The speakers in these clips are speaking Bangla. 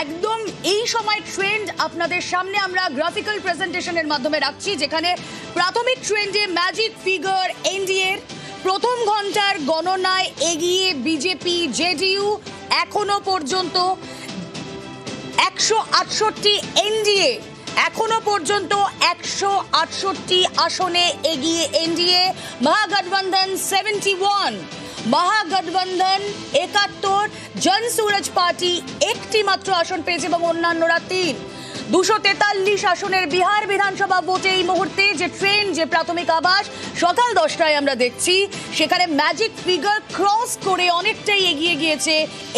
একদম এই সময় ট্রেন্ড আপনাদের সামনে আমরা গ্রাফিক্যাল প্রেজেন্টেশনের মাধ্যমে রাখছি, যেখানে প্রাথমিক ট্রেন্ডে ম্যাজিক ফিগার এনডিএর প্রথম ঘন্টার গণনায় এগিয়ে বিজেপি জেডিইউ এখনো পর্যন্ত 168 এনডিএ এখনো পর্যন্ত 168 আসনে এগিয়ে এনডিএ। মহাগঠবন্ধন 71, মহাগঠবন্ধন 71, জনসুরজ পার্টি একটি মাত্র আসন পেয়েছে এবং অন্যান্যরা 3। 243 আসনের বিহার বিধানসভা ভোটে এই মুহূর্তে যে ট্রেন, যে প্রাথমিক আভাস সকাল 10টায় আমরা দেখছি, সেখানে ম্যাজিক ফিগার ক্রস করে অনেকটাই এগিয়ে গিয়েছে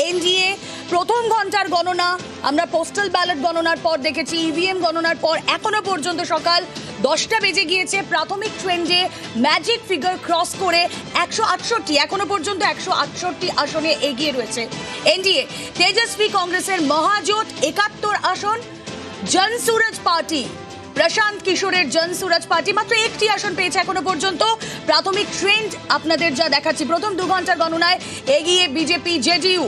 এনডিএ। প্রথম ঘন্টার গণনা আমরা পোস্টাল ব্যালট গণনার পর দেখেছি, ইভিএম গণনার পর এখনো পর্যন্ত সকাল 10টা বেজে গিয়েছে। প্রাথমিক ট্রেন্ডে ম্যাজিক ফিগার ক্রস করে 168 এখনো পর্যন্ত 168 আসনে এগিয়ে রয়েছে এনডিএ। তেজস্বী কংগ্রেসের মহাজোট 71 আসন, জনসুরজ পার্টি প্রশান্ত কিশোরের জনসুরজ পার্টি মাত্র একটি আসন পেয়েছে এখনো পর্যন্ত। প্রাথমিক ট্রেন্ড আপনাদের যা দেখাচ্ছি, প্রথম 2 ঘন্টার গণনায় এগিয়ে বিজেপি জেডিইউ।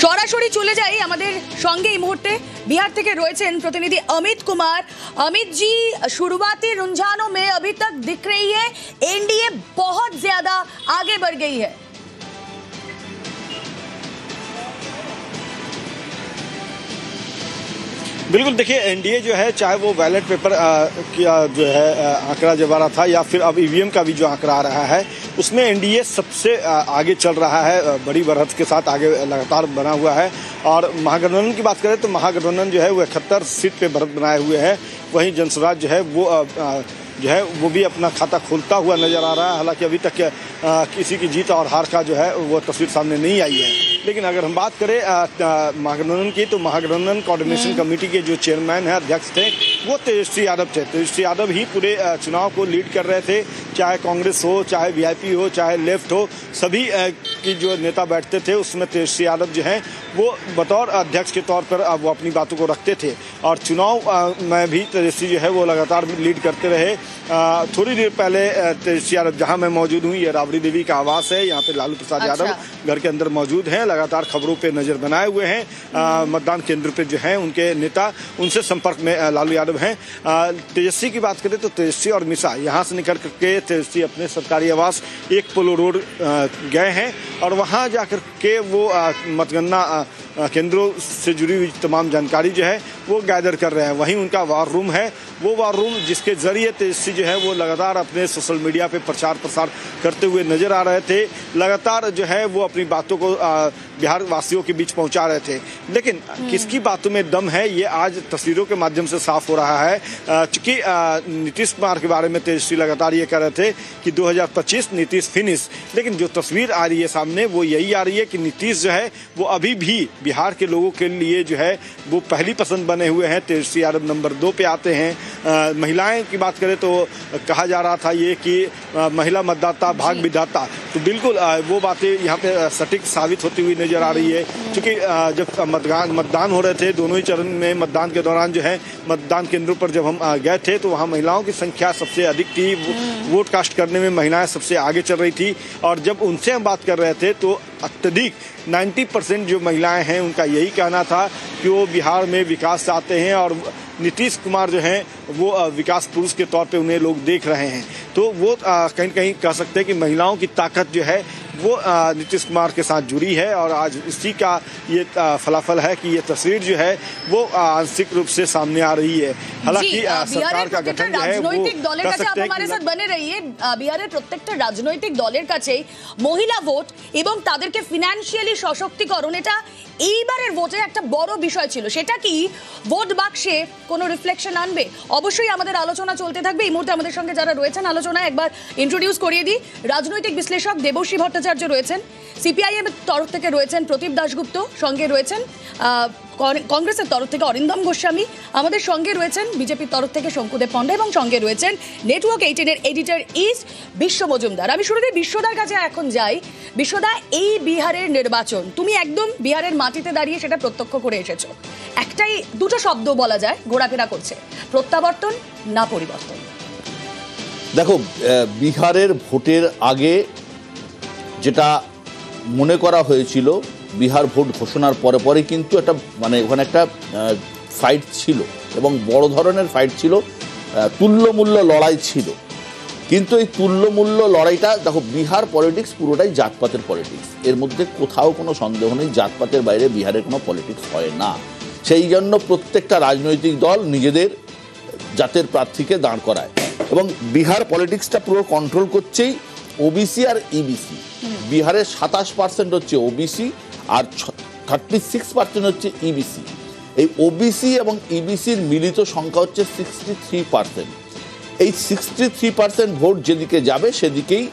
সরাসরি চলে যাই আমাদের সঙ্গে এই মুহূর্তে बिहार থেকে রয়েছেন प्रतिनिधि अमित कुमार। अमित जी, शुरुआती रुझानों में अभी तक दिख रही है एनडीए बहुत ज्यादा आगे बढ़ गई है। बिल्कुल, देखिए एनडीए जो है, चाहे वो बैलेट पेपर का जो है आंकड़ा जब आ रहा था या फिर अब ईवीएम का भी जो आंकड़ा आ रहा है, उसमें एनडीए सबसे आगे चल रहा है, बड़ी बढ़त के साथ आगे लगातार बना हुआ है। और महागठबंधन की बात करें तो महागठबंधन जो है वो 71 सीट पे बढ़त बनाए हुए है। वहीं जनसुराज जो है वो भी अपना खाता खोलता हुआ नजर आ रहा है। हालांकि अभी तक किसी की जीत और हार का जो है वो तस्वीर सामने नहीं आई है। लेकिन अगर हम बात करें महागठबंधन की, तो महागठबंधन कोऑर्डिनेशन कमेटी के जो चेयरमैन हैं, अध्यक्ष थे, वो तेजस्वी यादव थे। तेजस्वी यादव ही पूरे चुनाव को लीड कर रहे थे, चाहे कांग्रेस हो, चाहे वीआईपी हो, चाहे लेफ्ट हो, सभी की जो नेता बैठते थे उसमें तेजस्वी यादव जो हैं वो बतौर अध्यक्ष के तौर पर वो अपनी बातों को रखते थे। और चुनाव में भी तेजस्वी जो है वो लगातार लीड करते रहे। थोड़ी देर पहले तेजस्वी यादव, जहां मैं मौजूद हूं, ये राबड़ी देवी का आवास है, यहाँ पे लालू प्रसाद यादव घर के अंदर मौजूद हैं, लगातार खबरों पे नजर बनाए हुए हैं। मतदान केंद्र पे जो है उनके नेता, उनसे संपर्क में लालू यादव हैं। तेजस्वी की बात करें तो तेजस्वी और मिसा यहाँ से निकल करके तेजस्वी अपने सरकारी आवास 1 पोलो रोड गए हैं और वहाँ जाकर के वो मतगणना केंद्रों से जुड़ी हुई तमाम जानकारी जो है वो गैदर कर रहे हैं। वहीं उनका वार रूम है, वो वार रूम जिसके जरिए तेजस्वी जो है वो लगातार अपने सोशल मीडिया पे प्रचार प्रसार करते हुए नजर आ रहे थे। लगातार जो है वो अपनी बातों को बिहार वासियों के बीच पहुंचा रहे थे। लेकिन किसकी बातों में दम है, ये आज तस्वीरों के माध्यम से साफ हो रहा है। चूंकि नीतीश कुमार के बारे में तेजस्वी लगातार ये कह रहे थे कि 2025 नीतीश फिनिश, लेकिन जो तस्वीर आ रही है सामने वो यही आ रही है कि नीतीश जो है वो अभी भी बिहार के लोगों के लिए जो है वो पहली पसंद बने हुए हैं। तेजस्वी यादव नंबर 2 पे आते हैं। महिलाएं की बात करें तो कहा जा रहा था ये कि महिला मतदाता भाग विधाता, तो बिल्कुल वो बातें यहाँ पे सटीक साबित होती हुई नजर आ रही है। क्योंकि जब मतदान हो रहे थे, दोनों ही चरण में मतदान के दौरान जो है मतदान केंद्रों पर जब हम गए थे तो वहाँ महिलाओं की संख्या सबसे अधिक थी। वोट कास्ट करने में महिलाएं सबसे आगे चल रही थी। और जब उनसे हम बात कर रहे थे तो अत्यधिक 90% जो महिलाएं हैं उनका यही कहना था कि वो बिहार में विकास चाहते हैं और नीतीश कुमार जो हैं वो विकास पुरुष के तौर पे उन्हें लोग देख रहे हैं। तो वो कहीं कहीं कह सकते हैं कि महिलाओं की ताकत जो है वो नीतीश कुमार के साथ जुड़ी है। और आज इसी का ये फलाफल है कि ये तस्वीर जो है वो आंशिक रूप से सामने आ रही है। हालांकि सरकार का गठन जो है वो कह सकते हैं हमारे साथ बने रहिए। बिहारेर प्रत्येकटा राजनैतिक दलेर काछेई महिला भोट এবং তাদেরকে ফিনান্সিয়ালি সশক্তিকরণ, এটা এইবারের ভোটে একটা বড় বিষয় ছিল। সেটা কি ভোট বাক্সে কোনো রিফ্লেকশন আনবে? অবশ্যই আমাদের আলোচনা চলতে থাকবে। এই মুহূর্তে আমাদের সঙ্গে যারা রয়েছেন আলোচনায় একবার ইন্ট্রোডিউস করিয়ে দিই। রাজনৈতিক বিশ্লেষক দেবশ্রী ভট্টাচার্য রয়েছেন, সিপিআইএম এর তরফ থেকে রয়েছেন প্রদীপ দাশগুপ্ত, সঙ্গে রয়েছেন কংগ্রেসের তরফ থেকে অরিন্দম গোস্বামী, আমাদের সঙ্গে রয়েছেন বিজেপির তরফ থেকে শঙ্কুদেব পণ্ডা এবং সঙ্গে রয়েছেন নেটওয়ার্ক 18 এর এডিটর ইস্ট বিশ্ব মজুমদার। আমি শুরুতে বিশ্বদার কাছে এখন যাই। বিশ্বদা, এই বিহারের নির্বাচন তুমি একদম বিহারের মাটিতে দাঁড়িয়ে সেটা প্রত্যক্ষ করে এসেছো। একটাই দুটো শব্দ বলা যায় ঘোরাফেরা করছে, প্রত্যাবর্তন না পরিবর্তন। দেখো, বিহারের ভোটের আগে যেটা মনে করা হয়েছিল বিহার ভোট ঘোষণার পরে পরে কিন্তু একটা মানে ওখানে একটা ফাইট ছিল এবং বড় ধরনের ফাইট ছিল, তুল্যমূল্য লড়াই ছিল। কিন্তু এই তুল্যমূল্য লড়াইটা দেখো, বিহার পলিটিক্স পুরোটাই জাতপাতের পলিটিক্স, এর মধ্যে কোথাও কোনো সন্দেহ নেই, জাতপাতের বাইরে বিহারের কোনো পলিটিক্স হয় না। সেই জন্য প্রত্যেকটা রাজনৈতিক দল নিজেদের জাতের প্রার্থীকে দাঁড় করায় এবং বিহার পলিটিক্সটা পুরো কন্ট্রোল করছেই ওবিসি আর ইবিসি। বিহারের 27% হচ্ছে ওবিসি আর 36% হচ্ছে ইবিসি। এই ওবিসি এবং ইবিসির মিলিত সংখ্যা হচ্ছে 63%। এই 63% ভোট যেদিকে যাবে সেদিকেই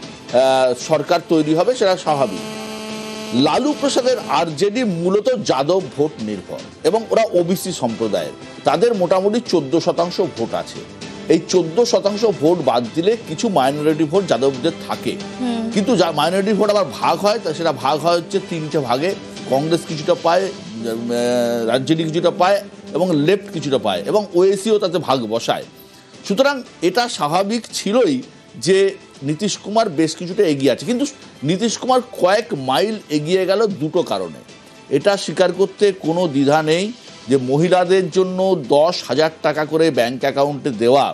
সরকার তৈরি হবে, সেটা স্বাভাবিক। লালু প্রসাদের আরজেডি মূলত যাদব ভোট নির্ভর এবং ওরা ওবিসি সম্প্রদায়ের, তাদের মোটামুটি 14% ভোট আছে। এই 14% ভোট বাদ দিলে কিছু মাইনরিটি ভোট যাদবদের থাকে, কিন্তু মাইনরিটি ভোট আবার ভাগ হয়, সেটা ভাগ হয় হচ্ছে 3টে ভাগে। কংগ্রেস কিছুটা পায়, আরজেডি কিছুটা পায় এবং লেফট কিছুটা পায় এবং ওএসিও তাতে ভাগ বসায়। সুতরাং এটা স্বাভাবিক ছিলই যে নীতিশ কুমার বেশ কিছুটা এগিয়ে আছে, কিন্তু নীতিশ কুমার কয়েক মাইল এগিয়ে গেল দুটো কারণে। এটা স্বীকার করতে কোনো দ্বিধা নেই যে মহিলাদের জন্য 10,000 টাকা করে ব্যাংক অ্যাকাউন্টে দেওয়া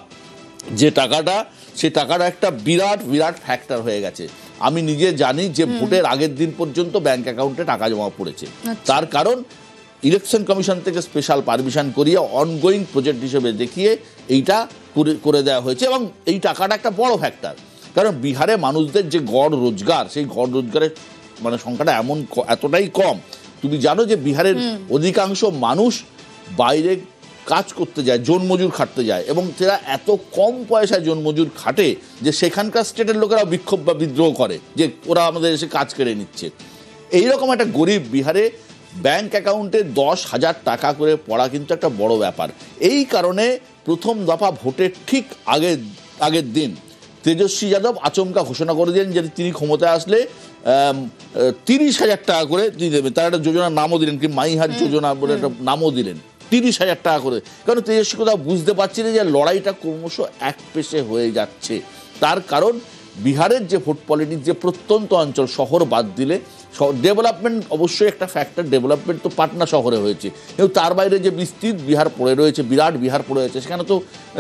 যে টাকাটা, সে টাকাটা একটা বিরাট বিরাট ফ্যাক্টর হয়ে গেছে। আমি নিজে জানি যে ভোটের আগের দিন পর্যন্ত ব্যাংক অ্যাকাউন্টে টাকা জমা পড়েছে। তার কারণ ইলেকশন কমিশন থেকে স্পেশাল পারমিশন করিয়ে অনগোয়িং প্রজেক্ট হিসেবে দেখিয়ে এইটা করে দেওয়া হয়েছে এবং এই টাকাটা একটা বড় ফ্যাক্টর। কারণ বিহারে মানুষদের যে গড় রোজগার, সেই গড় রোজগারের মানে সংখ্যাটা এতটাই কম। তুমি জানো যে বিহারের অধিকাংশ মানুষ বাইরে কাজ করতে যায়, জনমজুর খাটতে যায় এবং তারা এত কম পয়সায় জনমজুর খাটে যে সেখানকার স্টেটের লোকেরা বিক্ষোভ বা বিদ্রোহ করে যে ওরা আমাদের এসে কাজ কেড়ে নিচ্ছে। এইরকম একটা গরিব বিহারে ব্যাংক অ্যাকাউন্টে 10,000 টাকা করে পড়া কিন্তু একটা বড় ব্যাপার। এই কারণে প্রথম দফা ভোটের ঠিক আগের দিন তেজস্বী যাদব আচমকা ঘোষণা করে দিলেন যে তিনি ক্ষমতায় আসলে 30,000 টাকা করে দিয়ে দেবেন। তার একটা যোজনার নামও দিলেন, কি মাইহার যোজনা বলে একটা নামও দিলেন, 30,000 টাকা করে। কারণ তেজস্বী কোথাও বুঝতে পারছিলেন যে লড়াইটা ক্রমশ একপেশে হয়ে যাচ্ছে। তার কারণ বিহারের যে ভোট পলিটিক্স, যে প্রত্যন্ত অঞ্চল, শহর বাদ দিলে ডেভেলপমেন্ট অবশ্যই একটা ফ্যাক্টর, ডেভেলপমেন্ট তো পাটনা শহরে হয়েছে, কিন্তু তার বাইরে যে বিস্তৃত বিহার পড়ে রয়েছে, বিরাট বিহার পড়ে রয়েছে, সেখানে তো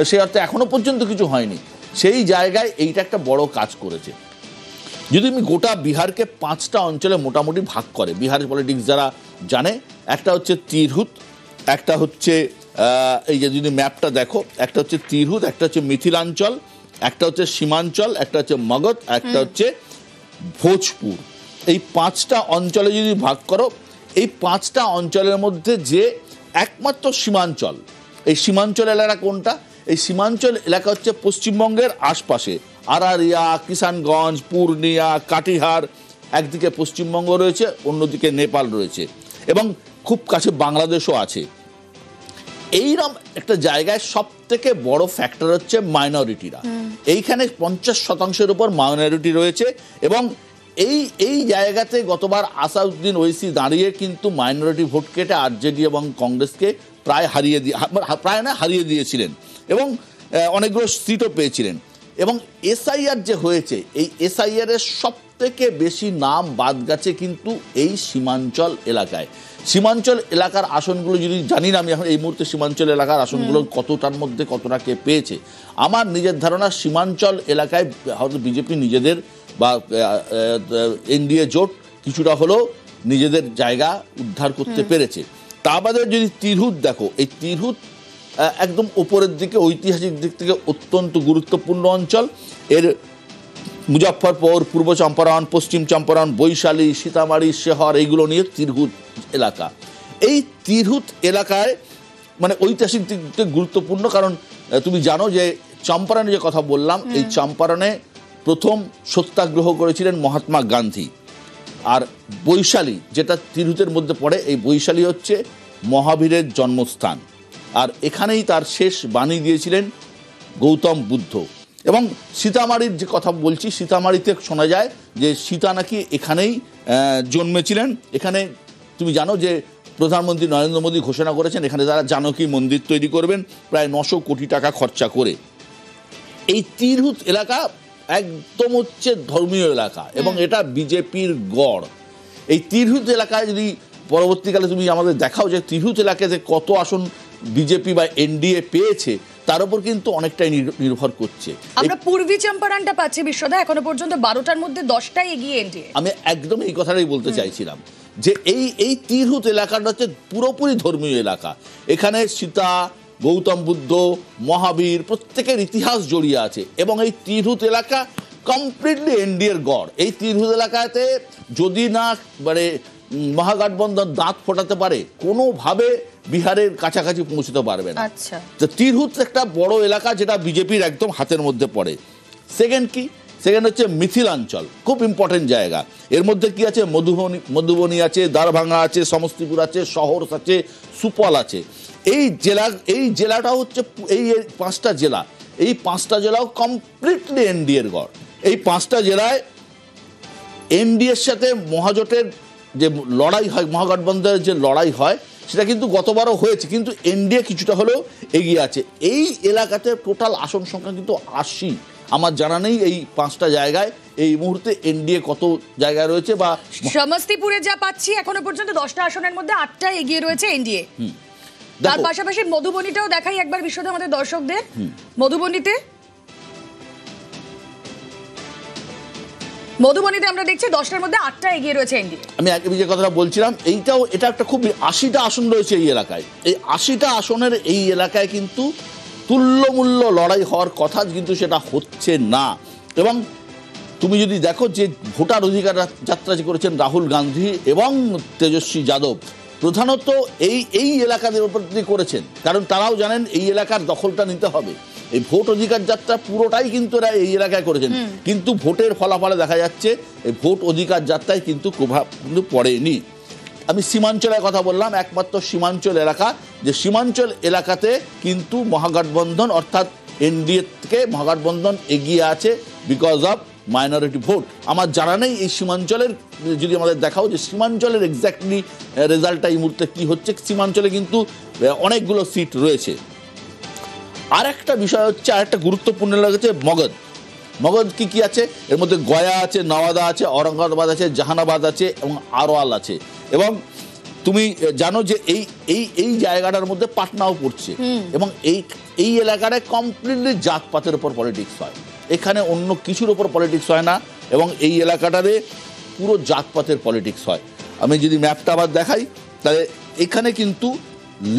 সে অর্থে এখনো পর্যন্ত কিছু হয়নি। সেই জায়গায় এইটা একটা বড় কাজ করেছে। যদি আমি গোটা বিহারকে 5টা অঞ্চলে মোটামুটি ভাগ করে, বিহারের পলিটিক্স যারা জানে, একটা হচ্ছে তিরহুত, একটা হচ্ছে এই যে যদি ম্যাপটা দেখো, একটা হচ্ছে তিরহুত, একটা হচ্ছে মিথিলাঞ্চল, একটা হচ্ছে সীমাঞ্চল, একটা হচ্ছে মগধ, একটা হচ্ছে ভোজপুর। এই 5টা অঞ্চলে যদি ভাগ করো, এই 5টা অঞ্চলের মধ্যে যে একমাত্র সীমাঞ্চল, এই সীমাঞ্চল এলাকা কোনটা? এই সীমাঞ্চল এলাকা হচ্ছে পশ্চিমবঙ্গের আশপাশে, আরারিয়া, কিষানগঞ্জ, পূর্ণিয়া, কাটিহার, একদিকে পশ্চিমবঙ্গ রয়েছে, অন্যদিকে নেপাল রয়েছে এবং খুব কাছে বাংলাদেশও আছে। এইরকম একটা জায়গায় সব থেকে বড় ফ্যাক্টর হচ্ছে মাইনরিটিরা। এইখানে 50%-এর উপর মাইনরিটি রয়েছে এবং এই জায়গাতে গতবার আসাদুদ্দিন ওয়েসি দাঁড়িয়ে কিন্তু মাইনরিটি ভোট কেটে আরজেডি এবং কংগ্রেসকে হারিয়ে দিয়েছিলেন এবং অনেকগুলো সিটও পেয়েছিলেন। এবং এসআইআর যে হয়েছে, এই এসআইআর এর সব থেকে বেশি নাম বাদ গেছে কিন্তু এই সীমাঞ্চল এলাকায়। সীমাঞ্চল এলাকার আসনগুলো যদি জানি না আমি এখন এই মুহূর্তে সীমাঞ্চল এলাকার আসনগুলো কতটার মধ্যে কতটা কে পেয়েছে, আমার নিজের ধারণা সীমাঞ্চল এলাকায় হয়তো বিজেপি নিজেদের বা এনডিএ জোট কিছুটা হলেও নিজেদের জায়গা উদ্ধার করতে পেরেছে। তা বাদে যদি তিরহুত দেখো, এই তিরহুত একদম ওপরের দিকে, ঐতিহাসিক দিক থেকে অত্যন্ত গুরুত্বপূর্ণ অঞ্চল। এর মুজফ্ফরপুর, পূর্ব চম্পারণ, পশ্চিম চম্পারণ, বৈশালী, সীতামারি, শেহর, এইগুলো নিয়ে তিরহুত এলাকা। এই তিরহুত এলাকায় মানে ঐতিহাসিক দিক থেকে গুরুত্বপূর্ণ, কারণ তুমি জানো যে চম্পারণে যে কথা বললাম, এই চম্পারণে প্রথম সত্যাগ্রহ করেছিলেন মহাত্মা গান্ধী। আর বৈশালী যেটা তিরহুতের মধ্যে পড়ে, এই বৈশালী হচ্ছে মহাবীরের জন্মস্থান, আর এখানেই তার শেষ বাণী দিয়েছিলেন গৌতম বুদ্ধ। এবং সীতামারির যে কথা বলছি, সীতামারিতে শোনা যায় যে সীতা নাকি এখানেই জন্মেছিলেন। এখানে তুমি জানো যে প্রধানমন্ত্রী নরেন্দ্র মোদী ঘোষণা করেছেন এখানে তারা জানকী মন্দির তৈরি করবেন প্রায় 900 কোটি টাকা খরচা করে। এই তিরহুত এলাকা একদম হচ্ছে ধর্মীয় এলাকা এবং এটা বিজেপির গড়। এই তিরহুত এলাকায় যদি পরবর্তীকালে তুমি আমাদের দেখাও যে তিরহুত এলাকাতে কত আসন বিজেপি বা এনডিএ পেয়েছে, তার উপর কিন্তু অনেকটাই নির্ভর করছে। আমরা পূর্বী চম্পারণটা পাচ্ছি বিশ্বদা, এখনো পর্যন্ত 12টার মধ্যে 10টাই এগিয়ে এনডিএ। আমি একদম এই কথাটাই বলতে চাইছিলাম যে এই তিরহুত এলাকাটা হচ্ছে পুরোপুরি ধর্মীয় এলাকা। এখানে সীতা, গৌতম বুদ্ধ, মহাবীর প্রত্যেকের ইতিহাস জড়িয়ে আছে এবং এই তিরহুত এলাকা কমপ্লিটলি এনডিএর গড়। এই তিরহুত এলাকাতে যদি না মানে মহাগঠবন্ধন দাঁত ফোটাতে পারে, কোনোভাবে বিহারের কাছাকাছি পৌঁছতে পারবে না। আচ্ছা, তো তিরহুত একটা বড় এলাকা যেটা বিজেপির একদম হাতের মধ্যে পড়ে। সেকেন্ড কি? সেকেন্ড হচ্ছে মিথিলাঞ্চল, খুব ইম্পর্টেন্ট জায়গা। এর মধ্যে কি আছে? মধুবনী আছে, দারভাঙ্গা আছে, সমস্তিপুর আছে, শহর আছে, সুপল আছে। এই জেলাটা হচ্ছে এই 5টা জেলা, এই 5টা জেলাও কমপ্লিটলি এনডিএর গড়। এই 5টা জেলায় এনডিএর সাথে মহাজোটের যে লড়াই হয়, মহাগঠবন্ধনের যে লড়াই হয়, সেটা কিন্তু গতবারও হয়েছে, কিন্তু এনডিএ কিছুটা হলেও এগিয়ে আছে। এই এলাকাতে টোটাল আসন সংখ্যা কিন্তু 80। আমার জানা নেই এই 5টা জায়গায় এই মুহূর্তে এনডিএ কত জায়গায় রয়েছে। বা সমস্তিপুরে যা পাচ্ছি এখনো পর্যন্ত 10টা আসনের মধ্যে 8টা এগিয়ে রয়েছে এনডিএ। তার পাশাপাশি মধুবনীটাও দেখাই একবার বিশ্বদা আমাদের দর্শকদের। মধুবনীতে আমরা দেখছি 10টার মধ্যে 8টা এগিয়ে রয়েছে এনডিএ। আমি যে কথাটা বলছিলাম, এটা একটা খুব 80টা আসন রয়েছে এই এলাকায়। এই 80টা আসনের এই এলাকায় কিন্তু তুল্যমূল্য লড়াই হওয়ার কথা, কিন্তু সেটা হচ্ছে না। এবং তুমি যদি দেখো যে ভোটার অধিকার যাত্রা যে করেছেন রাহুল গান্ধী এবং তেজস্বী যাদব, প্রধানত এই এলাকাদের উপর দিয়ে করেছেন, কারণ তারাও জানেন এই এলাকার দখলটা নিতে হবে। এই ভোট অধিকার যাত্রা পুরোটাই কিন্তু এরা এই এলাকায় করেছেন, কিন্তু ভোটের ফলাফলে দেখা যাচ্ছে এই ভোট অধিকার যাত্রায় কিন্তু প্রভাব কিন্তু পড়েনি। আমি সীমাঞ্চলের কথা বললাম, একমাত্র সীমাঞ্চল এলাকা, যে সীমাঞ্চল এলাকাতে কিন্তু মহাগঠবন্ধন অর্থাৎ এনডিএ থেকে মহাগঠবন্ধন এগিয়ে আছে বিকজ অফ মাইনরিটি ভোট। আমার জানা নেই এই সীমাঞ্চলের, যদি আমাদের দেখাও যে সীমাঞ্চলের এক্স্যাক্টলি রেজাল্টটা এই মুহূর্তে কী হচ্ছে। সীমাঞ্চলে কিন্তু অনেকগুলো সিট রয়েছে। আর একটা বিষয় হচ্ছে, আর একটা গুরুত্বপূর্ণ লাগছে মগধ কি আছে, এর মধ্যে গয়া আছে, নওয়াদা আছে, ঔরঙ্গাবাদ আছে, জাহানাবাদ আছে এবং আরওয়াল আছে। এবং তুমি জানো যে এই জায়গাটার মধ্যে পাটনাও পড়ছে। এবং এই এলাকাটায় কমপ্লিটলি জাতপাতের উপর পলিটিক্স হয়, এখানে অন্য কিছুর উপর পলিটিক্স হয় না, এবং এই এলাকাটাতে পুরো জাতপাতের পলিটিক্স হয়। আমি যদি ম্যাপটা আবার দেখাই, তাহলে এখানে কিন্তু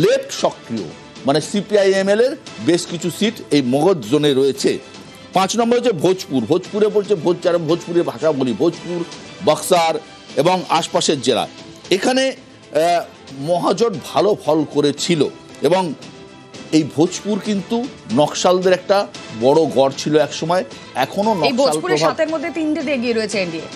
লেফট সক্রিয়, মানে সিপিআইএমএল এর বেশ কিছু সিট এই মগধ জোনে রয়েছে। 5 নম্বর হচ্ছে ভোজপুরে পড়ছে, ভোজপুরের ভাষা বলি, ভোজপুর, বক্সার এবং আশপাশের জেলা। এখানে মহাজোট ভালো ফল করেছিল এবং এই ভোজপুর কিন্তু নকশালদের একটা বড় গড় ছিল এক সময়। এখনো ভোজপুরের 7 মধ্যে 3টেতে এগিয়ে রয়েছে এনডিএ,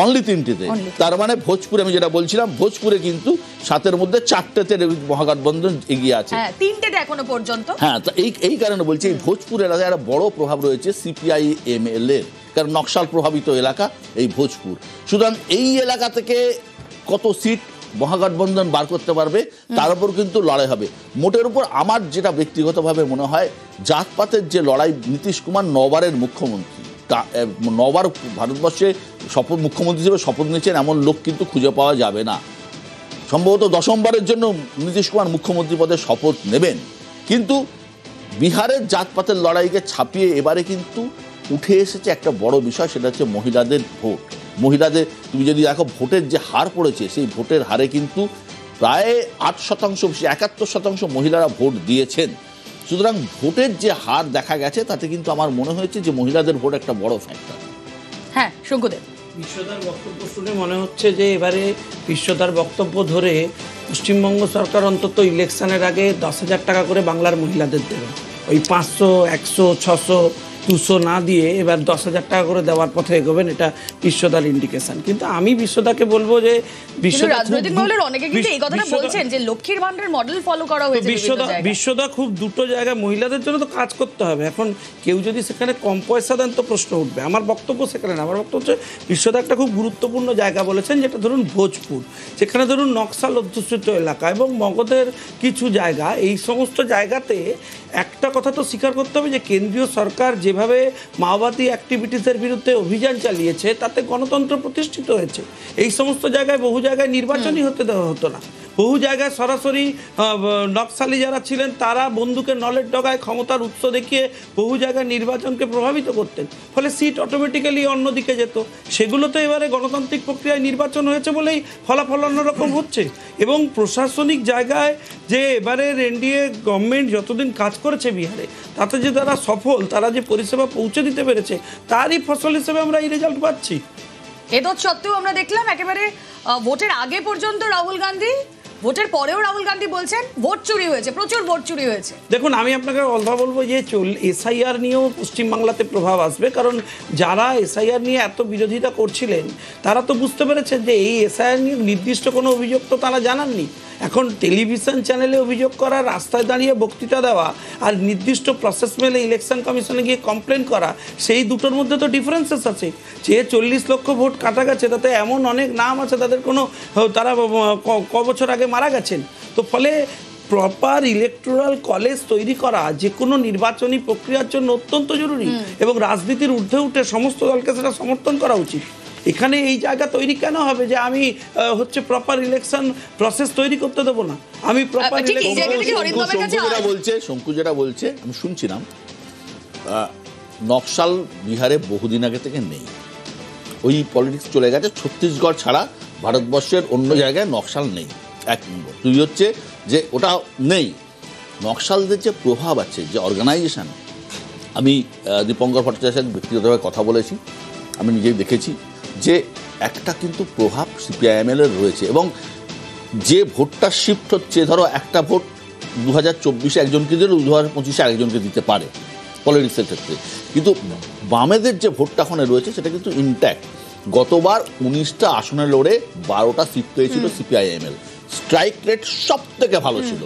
অনলি 3টেতে। তার মানে ভোজপুরে আমি যেটা বলছিলাম, ভোজপুরে কিন্তু 7 মধ্যে 4টেতে মহাগঠবন্ধন এগিয়ে আছে, 3টেতে এখনো পর্যন্ত। হ্যাঁ, তো এই কারণে বলছি এই ভোজপুর এলাকায় একটা বড় প্রভাব রয়েছে সিপিআইএমএল এর, কারণ নকশাল প্রভাবিত এলাকা এই ভোজপুর। সুতরাং এই এলাকা থেকে কত সিট মহাগঠবন্ধন বার করতে পারবে তার উপর কিন্তু লড়াই হবে। মোটের উপর আমার যেটা ব্যক্তিগতভাবে মনে হয়, জাতপাতের যে লড়াই, নীতিশ কুমার 9বারের মুখ্যমন্ত্রী, 9বার ভারতবর্ষে মুখ্যমন্ত্রী হিসেবে শপথ নিয়েছেন এমন লোক কিন্তু খুঁজে পাওয়া যাবে না। সম্ভবত 10মবারের জন্য নীতিশ কুমার মুখ্যমন্ত্রী পদে শপথ নেবেন, কিন্তু বিহারের জাতপাতের লড়াইকে ছাপিয়ে এবারে কিন্তু উঠে এসেছে একটা বড় বিষয়, সেটা হচ্ছে মহিলাদের ভোট। মহিলাদের তুমি যদি দেখো ভোটের যে হার পড়েছে, সেই ভোটের হারে কিন্তু প্রায় 8% বেশি, 71% মহিলারা ভোট দিয়েছেন। সুতরাং ভোটের যে হার দেখা গেছে তাতে কিন্তু আমার মনে হয়েছে যে মহিলাদের ভোট একটা বড় ফ্যাক্টর। হ্যাঁ, শঙ্কুদেব। বিশ্বদার বক্তব্য শুনে মনে হচ্ছে যে এবারে বিশ্বদার বক্তব্য ধরে পশ্চিমবঙ্গ সরকার অন্তত ইলেকশনের আগে 10,000 টাকা করে বাংলার মহিলাদের দেবে। ওই 500, 100, 600, 200 না দিয়ে এবার 10,000 টাকা করে দেওয়ার পথে এগোবেন, এটা বিশ্বদার ইন্ডিকেশন। কিন্তু আমি বিশ্বদাকে বলবো যে রাজনৈতিক মহলের অনেকে কিন্তু এই কথাটা বলছেন যে লক্ষ্মীর ভান্ডারের মডেল ফলো করা হয়েছে। বিশ্বদা খুব দুটো জায়গায় মহিলাদের জন্য তো কাজ করতে হবে। এখন কেউ যদি সেখানে কম পয়সা দেন তো প্রশ্ন উঠবে। আমার বক্তব্য সেখানে না, আমার বক্তব্য হচ্ছে বিশ্বদা একটা খুব গুরুত্বপূর্ণ জায়গা বলেছেন, যেটা ধরুন ভোজপুর, যেখানে ধরুন নকশাল অধ্যুষিত এলাকা এবং মগধের কিছু জায়গা, এই সমস্ত জায়গাতে একটা কথা তো স্বীকার করতে হবে যে কেন্দ্রীয় সরকার যে যেভাবে মাওবাদী অ্যাক্টিভিটিসের বিরুদ্ধে অভিযান চালিয়েছে তাতে গণতন্ত্র প্রতিষ্ঠিত হয়েছে। এই সমস্ত জায়গায় বহু জায়গায় নির্বাচনই হতে দেওয়া হতো না, বহু জায়গায় সরাসরি নকশালি যারা ছিলেন তারা বন্দুকের নলের ডগায় ক্ষমতার উৎস দেখিয়ে বহু জায়গায় নির্বাচনকে প্রভাবিত করতেন, ফলে সিট অটোমেটিক্যালি অন্যদিকে যেত। সেগুলো তো এবারে গণতান্ত্রিক প্রক্রিয়ায় নির্বাচন হয়েছে বলেই ফলাফল অন্যরকম হচ্ছে। এবং প্রশাসনিক জায়গায় যে এবারের এনডিএ গভর্নমেন্ট যতদিন কাজ করেছে বিহারে, তাতে যে তারা সফল, তারা যে পরিষেবা পৌঁছে দিতে পেরেছে, তারই ফসল হিসেবে আমরা এই রেজাল্ট পাচ্ছি। এত সত্ত্বেও আমরা দেখলাম একেবারে ভোটের আগে পর্যন্ত রাহুল গান্ধী, ভোটের পরেও রাহুল গান্ধী বলছেন ভোট চুরি হয়েছে, প্রচুর ভোট চুরি হয়েছে। দেখুন, আমি আপনাকে কথা বলবো যে এসআইআর নিয়েও পশ্চিমবাংলাতে প্রভাব আসবে, কারণ যারা এসআইআর নিয়ে এত বিরোধিতা করছিলেন তারা তো বুঝতে পেরেছেন যে এই এসআইআর নিয়ে নির্দিষ্ট কোনো অভিযোগ তো তারা জানাননি। এখন টেলিভিশন চ্যানেলে অভিযোগ করা, রাস্তায় দাঁড়িয়ে বক্তৃতা দেওয়া, আর নির্দিষ্ট প্রসেস মেলে ইলেকশন কমিশনে গিয়ে কমপ্লেন করা, সেই দুটোর মধ্যে তো ডিফারেন্সেস আছে। যে 40 লক্ষ ভোট কাটা গেছে তাতে এমন অনেক নাম আছে তাদের কোনো, তারা ক বছর আগে মারা গেছেন। তো ফলে প্রপার ইলেকটোরাল কলেজ তৈরি করা যে কোনো নির্বাচনী প্রক্রিয়ার জন্য অত্যন্ত জরুরি, এবং রাজনীতির ঊর্ধ্বে উঠে সমস্ত দলকে সেটা সমর্থন করা উচিত। এখানে এই জায়গা তৈরি কেন হবে যে আমি প্রপার ইলেকশন প্রসেস তৈরি করতে দেবো না, আমি প্রপার শঙ্কু যেটা বলছে আমি শুনছিলাম, নকশাল বিহারে বহুদিন আগে থেকে নেই, ওই পলিটিক্স চলে গেছে। ছত্তিশগড় ছাড়া ভারতবর্ষের অন্য জায়গায় নকশাল নেই, 1 নম্বর। 2 হচ্ছে যে ওটা নেই, নকশালদের যে প্রভাব আছে, যে অর্গানাইজেশন, আমি দীপঙ্কর ভট্টাচার্যের সাথে ব্যক্তিগতভাবে কথা বলেছি, আমি নিজেই দেখেছি যে একটা কিন্তু প্রভাব সিপিআইএমএল এর রয়েছে। এবং যে ভোটটা শিফট হচ্ছে, ধরো একটা ভোট 2024-এ একজনকে দিলে 2025-এ আরেকজনকে দিতে পারে পলিটিক্সের ক্ষেত্রে, কিন্তু বামেদের যে ভোটটা ওখানে রয়েছে সেটা কিন্তু ইনট্যাক্ট। গতবার 19টা আসনে লড়ে 12টা সিট পেয়েছিল সিপিআইএমএল, স্ট্রাইক রেট সব থেকে ভালো ছিল।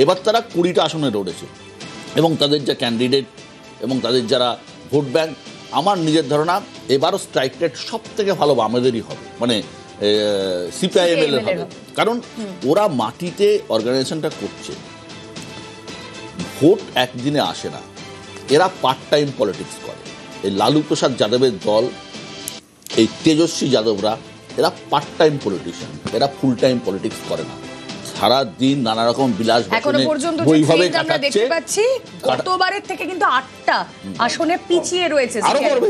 এবার তারা 20টা আসনে লড়েছে, এবং তাদের যে ক্যান্ডিডেট এবং তাদের যারা ভোট ব্যাংক, আমার নিজের ধারণা এবারও স্ট্রাইক রেট সব থেকে ভালো বামেদেরই হবে, মানে সিপিআইএমএল এর হবে। কারণ ওরা মাটিতে অর্গানাইজেশনটা করছে, ভোট একদিনে আসে না, এরা পার্ট টাইম পলিটিক্স করে। এই লালু প্রসাদ যাদবের দল, এই তেজস্বী যাদবরা, এরা পার্ট টাইম পলিটিশিয়ান, এরা ফুল টাইম পলিটিক্স করে না। সারা দিন নানা রকম বিলাস বৈভাবে কাটাচ্ছে। গতবারের থেকে কিন্তু 8টা আসনে পিছিয়ে রয়েছে, আরো করবে,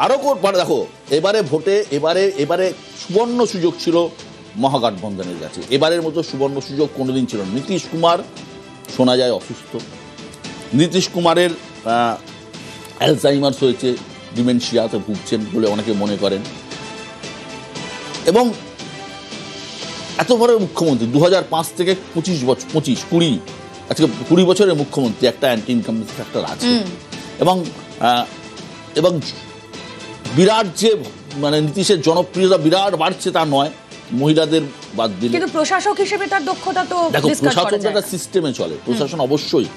আরো মানে দেখো এবারে ভোটে এবারে সুবর্ণ সুযোগ ছিল মহাগঠবন্ধনের কাছে, এবারের মতো সুবর্ণ সুযোগ কোনোদিন ছিল না। নীতিশ কুমার শোনা যায় অসুস্থ, নীতিশ কুমারের অ্যালজাইমার্স হয়েছে, ডিমেনশিয়াতে ভুগছেন বলে অনেকে মনে করেন। এবং এত বড় মুখ্যমন্ত্রী 2005 থেকে 20 আজকে 20 বছরের মুখ্যমন্ত্রী, একটা অ্যান্টি ইনকামবেন্সি ফ্যাক্টর আছে। এবং বিরাট যে মানে নীতিশের জনপ্রিয়তা বিরাট বাড়ছে তা নয়, মহিলাদের বাদ দিলে। কিন্তু প্রশাসক হিসেবে তার দক্ষতা তো দেখো, প্রশাসনটা সিস্টেমে চলে, প্রশাসন অবশ্যই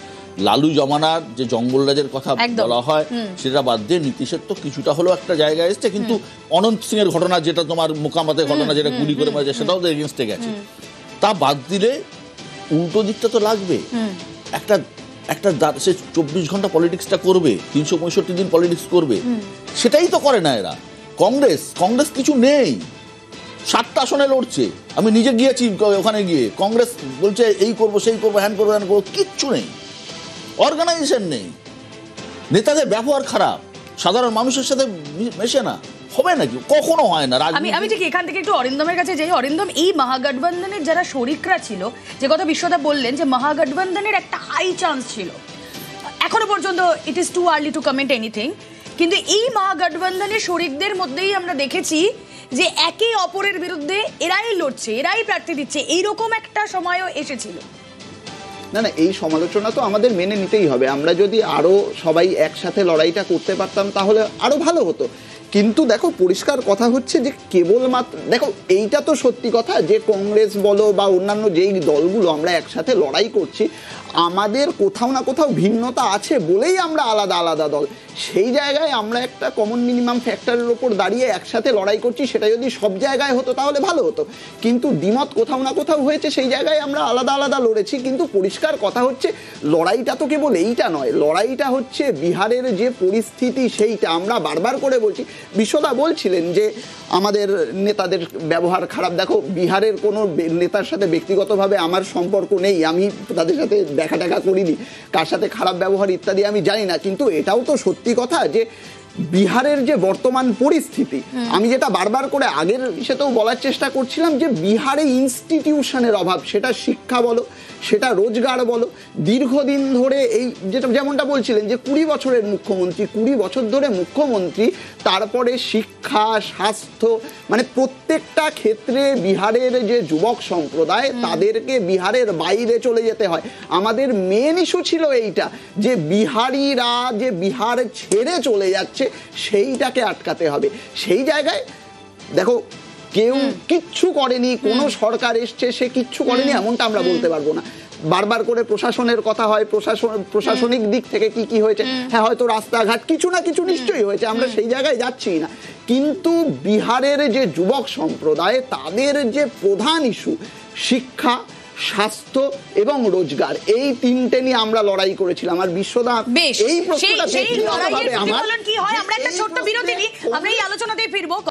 লালু জমানার যে জঙ্গলরাজের কথা বলা হয় সেটা বাদ দিয়ে নীতিশের তো কিছুটা হলেও একটা জায়গায় এসছে, কিন্তু অনন্ত সিং এর ঘটনা, যেটা তোমার মোকামাতের ঘটনা, যেটা গুলি করে মারা যায়, সেটাও তো এগেনস্টে গেছে। তা বাদ দিলে উল্টো দিকটা তো লাগবে। একটা সে 24 ঘন্টা পলিটিক্সটা করবে, 365 দিন পলিটিক্স করবে, সেটাই তো করে না এরা। কংগ্রেস কিছু নেই, 7টা আসনে লড়ছে। আমি নিজে গিয়েছি ওখানে গিয়ে, কংগ্রেস বলছে এই করবো সেই করবো, হ্যান করবো কিচ্ছু নেই, অর্গানাইজেশন নেই, নেতাদের ব্যবহার খারাপ, সাধারণ মানুষের সাথে মেশে না। হবে নাকি? কখনো হয় না। আমি ঠিক এখান থেকে একটু অরিন্দমের কাছে যাই। অরিন্দম, এই মহাগঠবন্ধনের যারা শরিকরা ছিল, যে কথা বিশ্বদা বললেন যে মহাগঠবন্ধনের একটা হাই চান্স ছিল, এখনো পর্যন্ত it is too early two comment anything, কিন্তু এই মহাগঠবন্ধনের শরিকদের মধ্যেই আমরা দেখেছি যে একে অপরের বিরুদ্ধে এরাই লড়ছে, এরাই প্রার্থী দিচ্ছে, এইরকম একটা সময়ও এসেছিল। না, এই সমালোচনা তো আমাদের মেনে নিতেই হবে। আমরা যদি আরো সবাই একসাথে লড়াইটা করতে পারতাম তাহলে আরো ভালো হতো। কিন্তু দেখো পরিষ্কার কথা হচ্ছে যে কেবলমাত্র দেখো এইটা তো সত্যি কথা যে কংগ্রেস বলো বা অন্যান্য যেই দলগুলো আমরা একসাথে লড়াই করছি, আমাদের কোথাও না কোথাও ভিন্নতা আছে বলেই আমরা আলাদা আলাদা দল। সেই জায়গায় আমরা একটা কমন মিনিমাম ফ্যাক্টরের ওপর দাঁড়িয়ে একসাথে লড়াই করছি, সেটা যদি সব জায়গায় হতো তাহলে ভালো হতো, কিন্তু দ্বিমত কোথাও না কোথাও হয়েছে, সেই জায়গায় আমরা আলাদা আলাদা লড়েছি। কিন্তু পরিষ্কার কথা হচ্ছে লড়াইটা তো কেবল এইটা নয়, লড়াইটা হচ্ছে বিহারের যে পরিস্থিতি সেইটা আমরা বারবার করে বলছি। বিশ্বদা বলছিলেন যে আমাদের নেতাদের ব্যবহার খারাপ, দেখো বিহারের কোনো নেতার সাথে ব্যক্তিগতভাবে আমার সম্পর্ক নেই, আমি তাদের সাথে দেখা টাকা করিনি, কার সাথে খারাপ ব্যবহার ইত্যাদি আমি জানি না, কিন্তু এটাও তো সত্যি কথা যে বিহারের যে বর্তমান পরিস্থিতি, আমি যেটা বারবার করে আগের সেটাও বলার চেষ্টা করছিলাম যে বিহারে ইনস্টিটিউশনের অভাব, সেটা শিক্ষা বলো, সেটা রোজগার বলো, দীর্ঘদিন ধরে এই যেটা যেমনটা বলছিলেন যে 20 বছরের মুখ্যমন্ত্রী, 20 বছর ধরে মুখ্যমন্ত্রী, তারপরে শিক্ষা, স্বাস্থ্য, মানে প্রত্যেকটা ক্ষেত্রে বিহারের যে যুবক সম্প্রদায় তাদেরকে বিহারের বাইরে চলে যেতে হয়। আমাদের মেন ইস্যু ছিল এইটা যে বিহারিরা যে বিহার ছেড়ে চলে যাচ্ছে সেইটাকে আটকাতে হবে। সেই জায়গায় দেখো কেউ কিচ্ছু করেনি, কোনো সরকার এসছে সে কিচ্ছু করেনি এমনটা আমরা বলতে পারবো না। বারবার করে প্রশাসনের কথা হয়, প্রশাসনিক দিক থেকে কি কি হয়েছে, হ্যাঁ হয়তো রাস্তাঘাট কিছু না কিছু নিশ্চয়ই হয়েছে, আমরা সেই জায়গায় যাচ্ছি না, কিন্তু বিহারের যে যুবক সম্প্রদায় তাদের যে প্রধান ইস্যু শিক্ষা, স্বাস্থ্য এবং রোজগার, এই তিনটে নিয়ে আমরা লড়াই করেছিলাম। আর বিশ্বদা এই প্রশ্নটা সেই লড়াইয়ের প্রতিফলন কি হয়, আমরা একটা ছোট্ট বিরতি নিই, আমরা এই আলোচনাতেই ফিরবো।